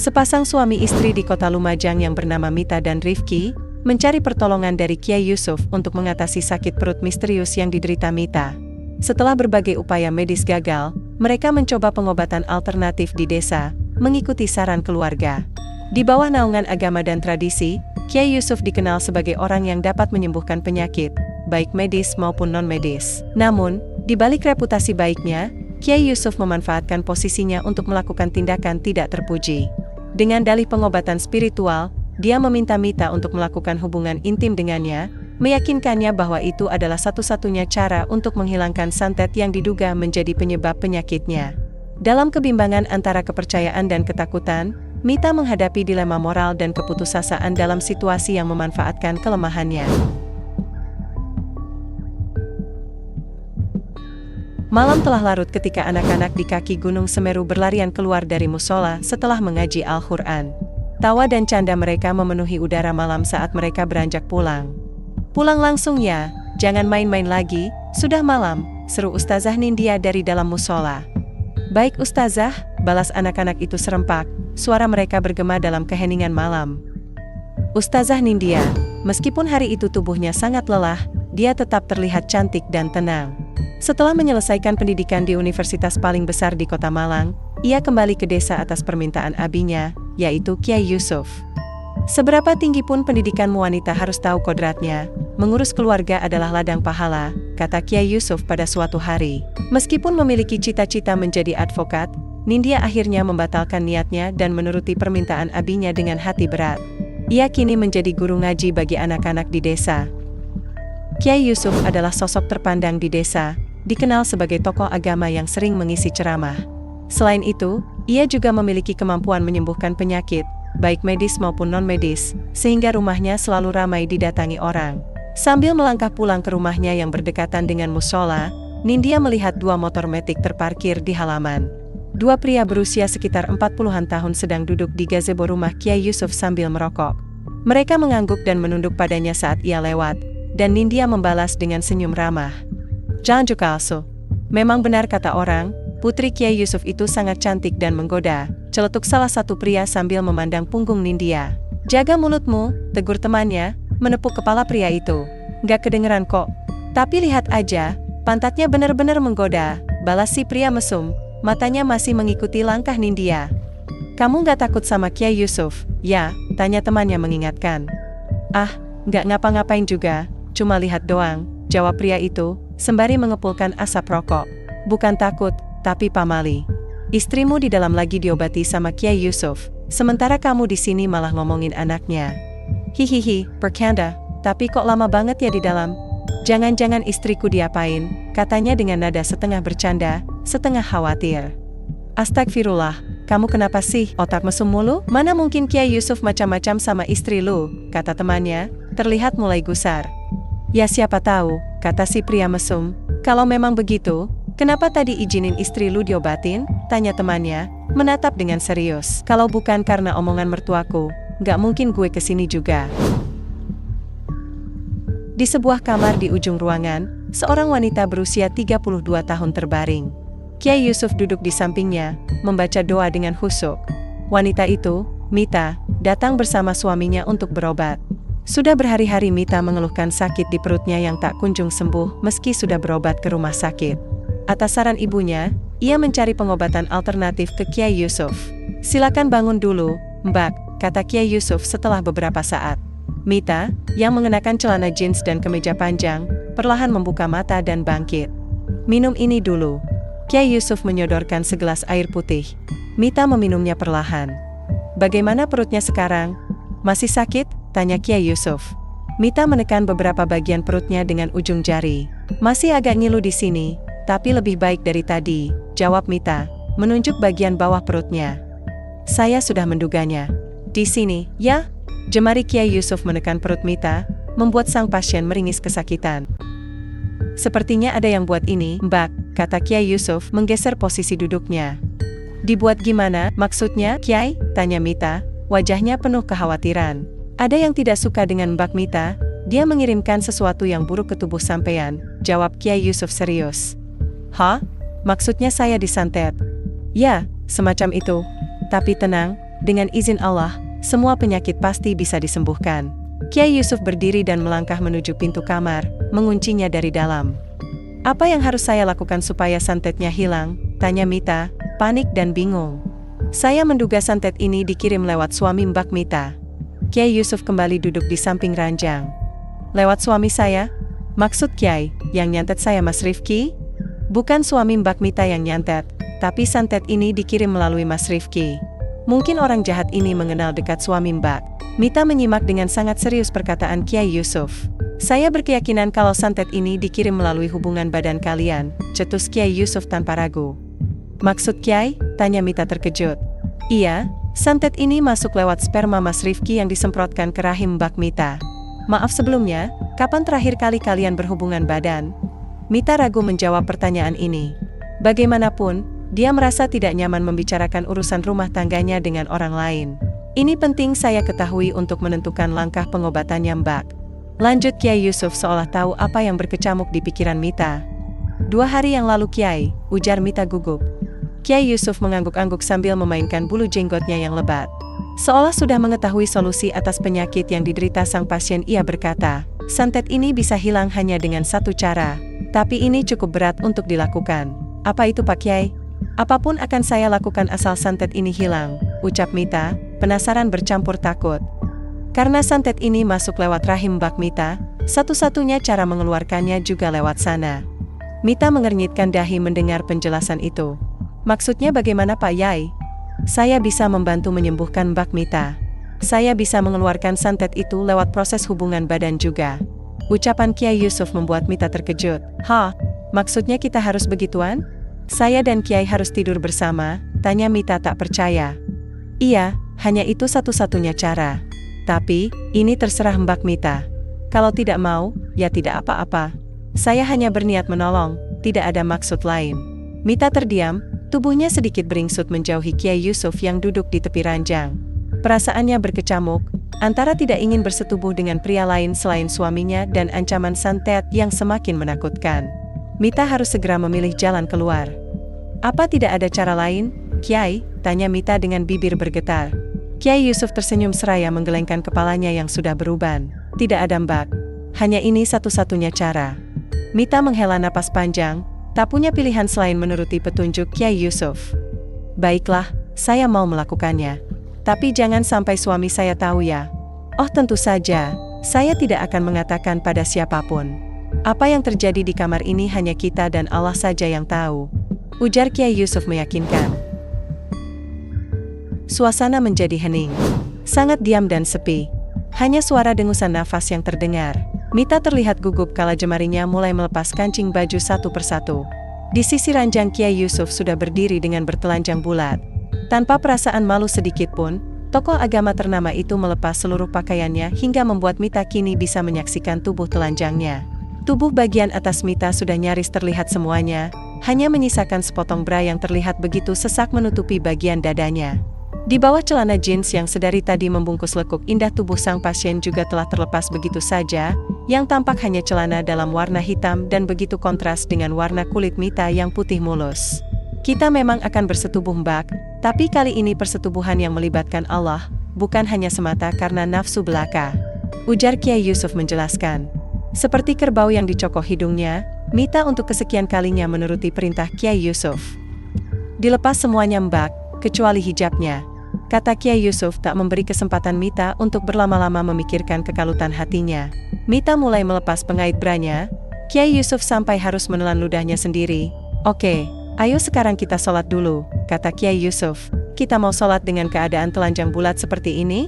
Sepasang suami istri di kota Lumajang yang bernama Mita dan Rifki, mencari pertolongan dari Kiai Yusuf untuk mengatasi sakit perut misterius yang diderita Mita. Setelah berbagai upaya medis gagal, mereka mencoba pengobatan alternatif di desa, mengikuti saran keluarga. Di bawah naungan agama dan tradisi, Kiai Yusuf dikenal sebagai orang yang dapat menyembuhkan penyakit, baik medis maupun non-medis. Namun, di balik reputasi baiknya, Kiai Yusuf memanfaatkan posisinya untuk melakukan tindakan tidak terpuji. Dengan dalih pengobatan spiritual, dia meminta Mita untuk melakukan hubungan intim dengannya, meyakinkannya bahwa itu adalah satu-satunya cara untuk menghilangkan santet yang diduga menjadi penyebab penyakitnya. Dalam kebimbangan antara kepercayaan dan ketakutan, Mita menghadapi dilema moral dan keputusasaan dalam situasi yang memanfaatkan kelemahannya. Malam telah larut ketika anak-anak di kaki Gunung Semeru berlarian keluar dari musola setelah mengaji Al-Quran. Tawa dan canda mereka memenuhi udara malam saat mereka beranjak pulang. "Pulang langsung ya, jangan main-main lagi, sudah malam," seru Ustazah Nindya dari dalam musola. "Baik Ustazah," balas anak-anak itu serempak, suara mereka bergema dalam keheningan malam. Ustazah Nindya, meskipun hari itu tubuhnya sangat lelah, dia tetap terlihat cantik dan tenang. Setelah menyelesaikan pendidikan di universitas paling besar di kota Malang, ia kembali ke desa atas permintaan abinya, yaitu Kiai Yusuf. Seberapa tinggi pun pendidikanmu wanita harus tahu kodratnya, mengurus keluarga adalah ladang pahala, kata Kiai Yusuf pada suatu hari. Meskipun memiliki cita-cita menjadi advokat, Nindya akhirnya membatalkan niatnya dan menuruti permintaan abinya dengan hati berat. Ia kini menjadi guru ngaji bagi anak-anak di desa. Kiai Yusuf adalah sosok terpandang di desa, dikenal sebagai tokoh agama yang sering mengisi ceramah. Selain itu, ia juga memiliki kemampuan menyembuhkan penyakit, baik medis maupun non-medis, sehingga rumahnya selalu ramai didatangi orang. Sambil melangkah pulang ke rumahnya yang berdekatan dengan musola, Nindya melihat dua motor metik terparkir di halaman. Dua pria berusia sekitar 40-an tahun sedang duduk di gazebo rumah Kiai Yusuf sambil merokok. Mereka mengangguk dan menunduk padanya saat ia lewat, dan Nindya membalas dengan senyum ramah. "Jangan jukalso. Memang benar kata orang, putri Kiai Yusuf itu sangat cantik dan menggoda," celetuk salah satu pria sambil memandang punggung Nindya. "Jaga mulutmu," tegur temannya, menepuk kepala pria itu. "Nggak kedengeran kok. Tapi lihat aja, pantatnya benar-benar menggoda," balas si pria mesum, matanya masih mengikuti langkah Nindya. "Kamu nggak takut sama Kiai Yusuf, ya?" tanya temannya mengingatkan. "Ah, nggak ngapa-ngapain juga, cuma lihat doang," jawab pria itu, sembari mengepulkan asap rokok. "Bukan takut, tapi pamali. Istrimu di dalam lagi diobati sama Kiai Yusuf, sementara kamu di sini malah ngomongin anaknya. Hihihi, bercanda, tapi kok lama banget ya di dalam? Jangan-jangan istriku diapain?" katanya dengan nada setengah bercanda, setengah khawatir. "Astagfirullah, kamu kenapa sih otak mesum mulu? Mana mungkin Kiai Yusuf macam-macam sama istri lu," kata temannya, terlihat mulai gusar. "Ya siapa tahu," kata si pria mesum. "Kalau memang begitu, kenapa tadi izinin istri lu diobatin?" tanya temannya, menatap dengan serius. "Kalau bukan karena omongan mertuaku, nggak mungkin gue kesini juga." Di sebuah kamar di ujung ruangan, seorang wanita berusia 32 tahun terbaring. Kiai Yusuf duduk di sampingnya, membaca doa dengan khusyuk. Wanita itu, Mita, datang bersama suaminya untuk berobat. Sudah berhari-hari Mita mengeluhkan sakit di perutnya yang tak kunjung sembuh meski sudah berobat ke rumah sakit. Atas saran ibunya, ia mencari pengobatan alternatif ke Kiai Yusuf. "Silakan bangun dulu, Mbak," kata Kiai Yusuf setelah beberapa saat. Mita, yang mengenakan celana jeans dan kemeja panjang, perlahan membuka mata dan bangkit. "Minum ini dulu." Kiai Yusuf menyodorkan segelas air putih. Mita meminumnya perlahan. "Bagaimana perutnya sekarang? Masih sakit?" tanya Kiai Yusuf. Mita menekan beberapa bagian perutnya dengan ujung jari. "Masih agak ngilu di sini, tapi lebih baik dari tadi," jawab Mita, menunjuk bagian bawah perutnya. "Saya sudah menduganya. Di sini, ya?" Jemari Kiai Yusuf menekan perut Mita, membuat sang pasien meringis kesakitan. "Sepertinya ada yang buat ini, Mbak," kata Kiai Yusuf menggeser posisi duduknya. "Dibuat gimana, maksudnya, Kiai?" tanya Mita, wajahnya penuh kekhawatiran. "Ada yang tidak suka dengan Mbak Mita, dia mengirimkan sesuatu yang buruk ke tubuh sampean," jawab Kiai Yusuf serius. "Hah? Maksudnya saya disantet?" "Ya, semacam itu. Tapi tenang, Dengan izin Allah, semua penyakit pasti bisa disembuhkan. Kiai Yusuf berdiri dan melangkah menuju pintu kamar, menguncinya dari dalam. Apa yang harus saya lakukan supaya santetnya hilang? Tanya Mita, panik dan bingung. Saya menduga santet ini dikirim lewat suami Mbak Mita. Kiai Yusuf kembali duduk di samping ranjang. Lewat suami saya? Maksud Kiai, yang nyantet saya Mas Rifki? Bukan suami Mbak Mita yang nyantet, tapi santet ini dikirim melalui Mas Rifki. Mungkin orang jahat ini mengenal dekat suami Mbak. Mita menyimak dengan sangat serius perkataan Kiai Yusuf. Saya berkeyakinan kalau santet ini dikirim melalui hubungan badan kalian, cetus Kiai Yusuf tanpa ragu. Maksud Kiai? Tanya Mita terkejut. Iya, santet ini masuk lewat sperma Mas Rifki yang disemprotkan ke rahim Mbak Mita. Maaf sebelumnya, kapan terakhir kali kalian berhubungan badan? Mita ragu menjawab pertanyaan ini. Bagaimanapun, dia merasa tidak nyaman membicarakan urusan rumah tangganya dengan orang lain. Ini penting saya ketahui untuk menentukan langkah pengobatannya Mbak. Lanjut Kiai Yusuf seolah tahu apa yang berkecamuk di pikiran Mita. 2 hari yang lalu Kiai, ujar Mita gugup. Kiai Yusuf mengangguk-angguk sambil memainkan bulu jenggotnya yang lebat. Seolah sudah mengetahui solusi atas penyakit yang diderita sang pasien, ia berkata, santet ini bisa hilang hanya dengan satu cara, tapi ini cukup berat untuk dilakukan. Apa itu Pak Kiai? Apapun akan saya lakukan asal santet ini hilang, ucap Mita, penasaran bercampur takut. Karena santet ini masuk lewat rahim Mbak Mita, satu-satunya cara mengeluarkannya juga lewat sana. Mita mengernyitkan dahi mendengar penjelasan itu. Maksudnya bagaimana Pak Yai? Saya bisa membantu menyembuhkan Mbak Mita. Saya bisa mengeluarkan santet itu lewat proses hubungan badan juga. Ucapan Kiai Yusuf membuat Mita terkejut. Hah? Maksudnya kita harus begituan? Saya dan Kiai harus tidur bersama? Tanya Mita tak percaya. Iya, hanya itu satu-satunya cara. Tapi, ini terserah Mbak Mita. Kalau tidak mau, ya tidak apa-apa. Saya hanya berniat menolong, tidak ada maksud lain. Mita terdiam, tubuhnya sedikit beringsut menjauhi Kiai Yusuf yang duduk di tepi ranjang. Perasaannya berkecamuk, antara tidak ingin bersetubuh dengan pria lain selain suaminya dan ancaman santet yang semakin menakutkan. Mita harus segera memilih jalan keluar. Apa tidak ada cara lain, Kiai? Tanya Mita dengan bibir bergetar. Kiai Yusuf tersenyum seraya menggelengkan kepalanya yang sudah beruban. Tidak ada Mbak. Hanya ini satu-satunya cara. Mita menghela napas panjang, tak punya pilihan selain menuruti petunjuk Kiai Yusuf. Baiklah, saya mau melakukannya. Tapi jangan sampai suami saya tahu ya. Oh tentu saja, saya tidak akan mengatakan pada siapapun. Apa yang terjadi di kamar ini hanya kita dan Allah saja yang tahu, ujar Kiai Yusuf meyakinkan. Suasana menjadi hening. Sangat diam dan sepi. Hanya suara dengusan nafas yang terdengar. Mita terlihat gugup kala jemarinya mulai melepas kancing baju satu persatu. Di sisi ranjang Kiai Yusuf sudah berdiri dengan bertelanjang bulat. Tanpa perasaan malu sedikit pun, tokoh agama ternama itu melepas seluruh pakaiannya hingga membuat Mita kini bisa menyaksikan tubuh telanjangnya. Tubuh bagian atas Mita sudah nyaris terlihat semuanya, hanya menyisakan sepotong bra yang terlihat begitu sesak menutupi bagian dadanya. Di bawah celana jeans yang sedari tadi membungkus lekuk indah tubuh sang pasien juga telah terlepas begitu saja, yang tampak hanya celana dalam warna hitam dan begitu kontras dengan warna kulit Mita yang putih mulus. Kita memang akan bersetubuh Mbak, tapi kali ini persetubuhan yang melibatkan Allah, bukan hanya semata karena nafsu belaka, ujar Kiai Yusuf menjelaskan. Seperti kerbau yang dicokok hidungnya, Mita untuk kesekian kalinya menuruti perintah Kiai Yusuf. Dilepas semuanya Mbak, kecuali hijabnya, kata Kiai Yusuf tak memberi kesempatan Mita untuk berlama-lama memikirkan kekalutan hatinya. Mita mulai melepas pengait branya, Kiai Yusuf sampai harus menelan ludahnya sendiri. Oke, ayo sekarang kita sholat dulu, kata Kiai Yusuf. Kita mau sholat dengan keadaan telanjang bulat seperti ini?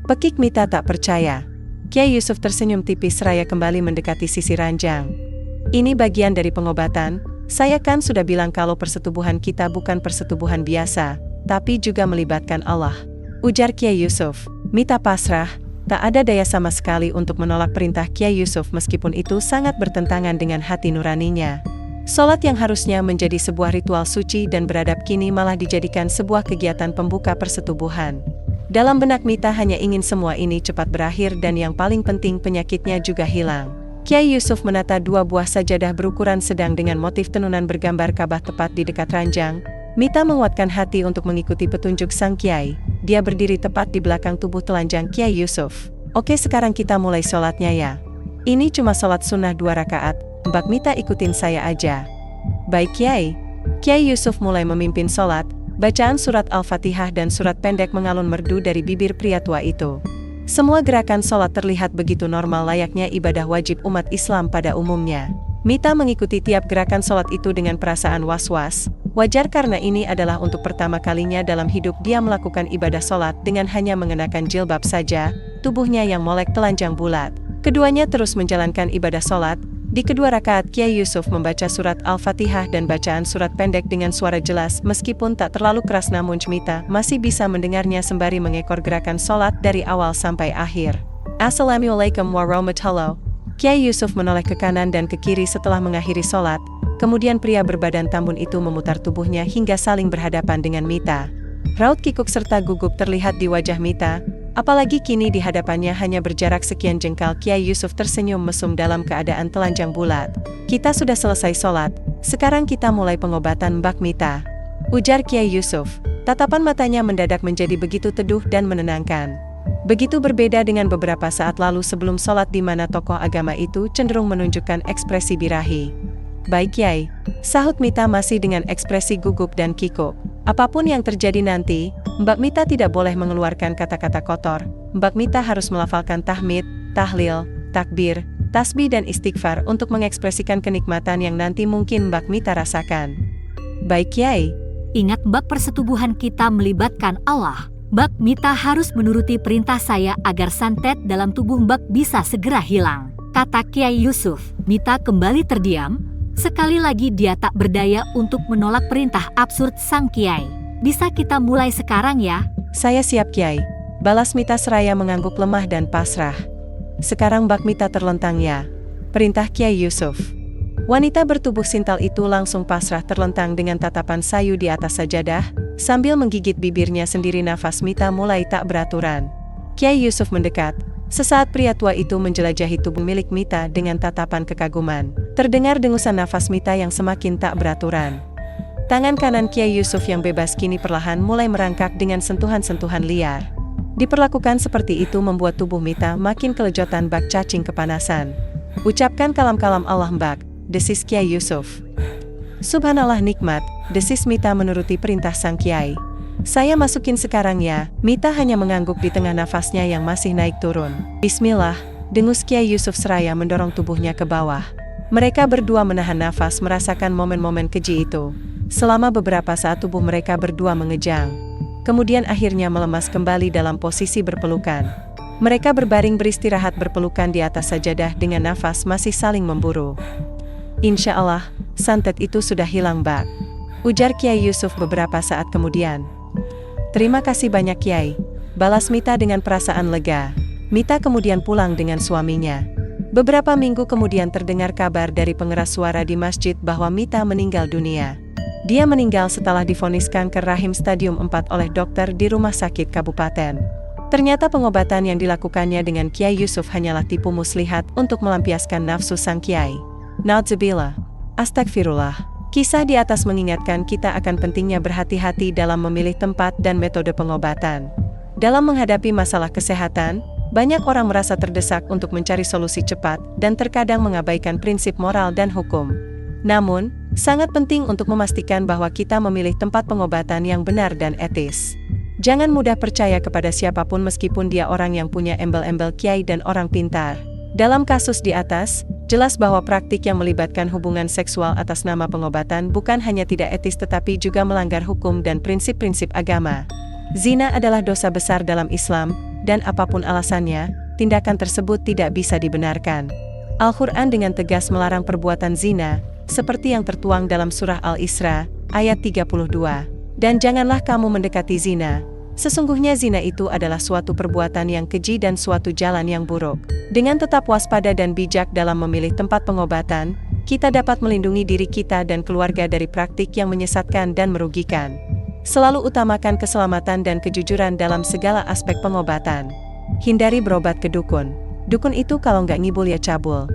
Pekik Mita tak percaya. Kiai Yusuf tersenyum tipis seraya kembali mendekati sisi ranjang. Ini bagian dari pengobatan, saya kan sudah bilang kalau persetubuhan kita bukan persetubuhan biasa, tapi juga melibatkan Allah, ujar Kiai Yusuf. Mita pasrah, tak ada daya sama sekali untuk menolak perintah Kiai Yusuf meskipun itu sangat bertentangan dengan hati nuraninya. Sholat yang harusnya menjadi sebuah ritual suci dan beradab kini malah dijadikan sebuah kegiatan pembuka persetubuhan. Dalam benak Mita hanya ingin semua ini cepat berakhir dan yang paling penting penyakitnya juga hilang. Kiai Yusuf menata 2 buah sajadah berukuran sedang dengan motif tenunan bergambar Ka'bah tepat di dekat ranjang. Mita menguatkan hati untuk mengikuti petunjuk sang Kiai. dia berdiri tepat di belakang tubuh telanjang Kiai Yusuf. Oke, sekarang kita mulai sholatnya ya. Ini cuma sholat sunnah 2 rakaat, Mbak Mita ikutin saya aja. Baik Kiai. Kiai Yusuf mulai memimpin sholat, bacaan surat Al-Fatihah dan surat pendek mengalun merdu dari bibir pria tua itu. Semua gerakan sholat terlihat begitu normal layaknya ibadah wajib umat Islam pada umumnya. Mita mengikuti tiap gerakan sholat itu dengan perasaan was-was. Wajar karena ini adalah untuk pertama kalinya dalam hidup dia melakukan ibadah sholat dengan hanya mengenakan jilbab saja, tubuhnya yang molek telanjang bulat. Keduanya terus menjalankan ibadah sholat. Di kedua rakaat Kiai Yusuf membaca surat Al-Fatihah dan bacaan surat pendek dengan suara jelas meskipun tak terlalu keras, namun Mita masih bisa mendengarnya sembari mengekor gerakan sholat dari awal sampai akhir. Assalamualaikum warahmatullahi. Kiai Yusuf menoleh ke kanan dan ke kiri setelah mengakhiri sholat, kemudian pria berbadan tambun itu memutar tubuhnya hingga saling berhadapan dengan Mita. Raut kikuk serta gugup terlihat di wajah Mita, apalagi kini di hadapannya hanya berjarak sekian jengkal. Kiai Yusuf tersenyum mesum dalam keadaan telanjang bulat. Kita sudah selesai sholat, sekarang kita mulai pengobatan Mbak Mita, ujar Kiai Yusuf. Tatapan matanya mendadak menjadi begitu teduh dan menenangkan. Begitu berbeda dengan beberapa saat lalu sebelum sholat di mana tokoh agama itu cenderung menunjukkan ekspresi birahi. Baik Kiai, sahut Mita masih dengan ekspresi gugup dan kikuk. Apapun yang terjadi nanti, Mbak Mita tidak boleh mengeluarkan kata-kata kotor. Mbak Mita harus melafalkan tahmid, tahlil, takbir, tasbih dan istighfar untuk mengekspresikan kenikmatan yang nanti mungkin Mbak Mita rasakan. Baik Kiai. Ingat Mbak, persetubuhan kita melibatkan Allah. Mbak Mita harus menuruti perintah saya agar santet dalam tubuh Mbak bisa segera hilang, kata Kiai Yusuf. Mita kembali terdiam. Sekali lagi dia tak berdaya untuk menolak perintah absurd sang Kiai. Bisa kita mulai sekarang ya? Saya siap Kiai, balas Mita seraya mengangguk lemah dan pasrah. Sekarang Mbak Mita terlentang ya, perintah Kiai Yusuf. Wanita bertubuh sintal itu langsung pasrah terlentang dengan tatapan sayu di atas sajadah, sambil menggigit bibirnya sendiri. Nafas Mita mulai tak beraturan. Kiai Yusuf mendekat. Sesaat pria tua itu menjelajahi tubuh milik Mita dengan tatapan kekaguman. Terdengar dengusan nafas Mita yang semakin tak beraturan. Tangan kanan Kiai Yusuf yang bebas kini perlahan mulai merangkak dengan sentuhan-sentuhan liar. Diperlakukan seperti itu membuat tubuh Mita makin kelejotan bak cacing kepanasan. Ucapkan kalam-kalam Allah Mbak, desis Kiai Yusuf. Subhanallah nikmat, desis Mita menuruti perintah sang Kiai. Saya masukin sekarang ya. Mita hanya mengangguk di tengah nafasnya yang masih naik turun. Bismillah, dengus Kiai Yusuf seraya mendorong tubuhnya ke bawah. Mereka berdua menahan nafas merasakan momen-momen keji itu. Selama beberapa saat tubuh mereka berdua mengejang. Kemudian akhirnya melemas kembali dalam posisi berpelukan. Mereka berbaring beristirahat berpelukan di atas sajadah dengan nafas masih saling memburu. Insya Allah, santet itu sudah hilang Mbak, ujar Kiai Yusuf beberapa saat kemudian. Terima kasih banyak Kiai, balas Mita dengan perasaan lega. Mita kemudian pulang dengan suaminya. Beberapa minggu kemudian terdengar kabar dari pengeras suara di masjid bahwa Mita meninggal dunia. Dia meninggal setelah divonis kanker rahim stadium 4 oleh dokter di rumah sakit kabupaten. Ternyata pengobatan yang dilakukannya dengan Kiai Yusuf hanyalah tipu muslihat untuk melampiaskan nafsu sang Kiai. Na'udzubillah. Astagfirullah. Kisah di atas mengingatkan kita akan pentingnya berhati-hati dalam memilih tempat dan metode pengobatan. Dalam menghadapi masalah kesehatan, banyak orang merasa terdesak untuk mencari solusi cepat dan terkadang mengabaikan prinsip moral dan hukum. Namun, sangat penting untuk memastikan bahwa kita memilih tempat pengobatan yang benar dan etis. Jangan mudah percaya kepada siapapun meskipun dia orang yang punya embel-embel kiai dan orang pintar. Dalam kasus di atas, jelas bahwa praktik yang melibatkan hubungan seksual atas nama pengobatan bukan hanya tidak etis tetapi juga melanggar hukum dan prinsip-prinsip agama. Zina adalah dosa besar dalam Islam, dan apapun alasannya, tindakan tersebut tidak bisa dibenarkan. Al-Quran dengan tegas melarang perbuatan zina, seperti yang tertuang dalam surah Al-Isra, ayat 32. Dan janganlah kamu mendekati zina. Sesungguhnya zina itu adalah suatu perbuatan yang keji dan suatu jalan yang buruk. Dengan tetap waspada dan bijak dalam memilih tempat pengobatan, kita dapat melindungi diri kita dan keluarga dari praktik yang menyesatkan dan merugikan. Selalu utamakan keselamatan dan kejujuran dalam segala aspek pengobatan. Hindari berobat ke dukun. Dukun itu kalau nggak ngibul ya cabul.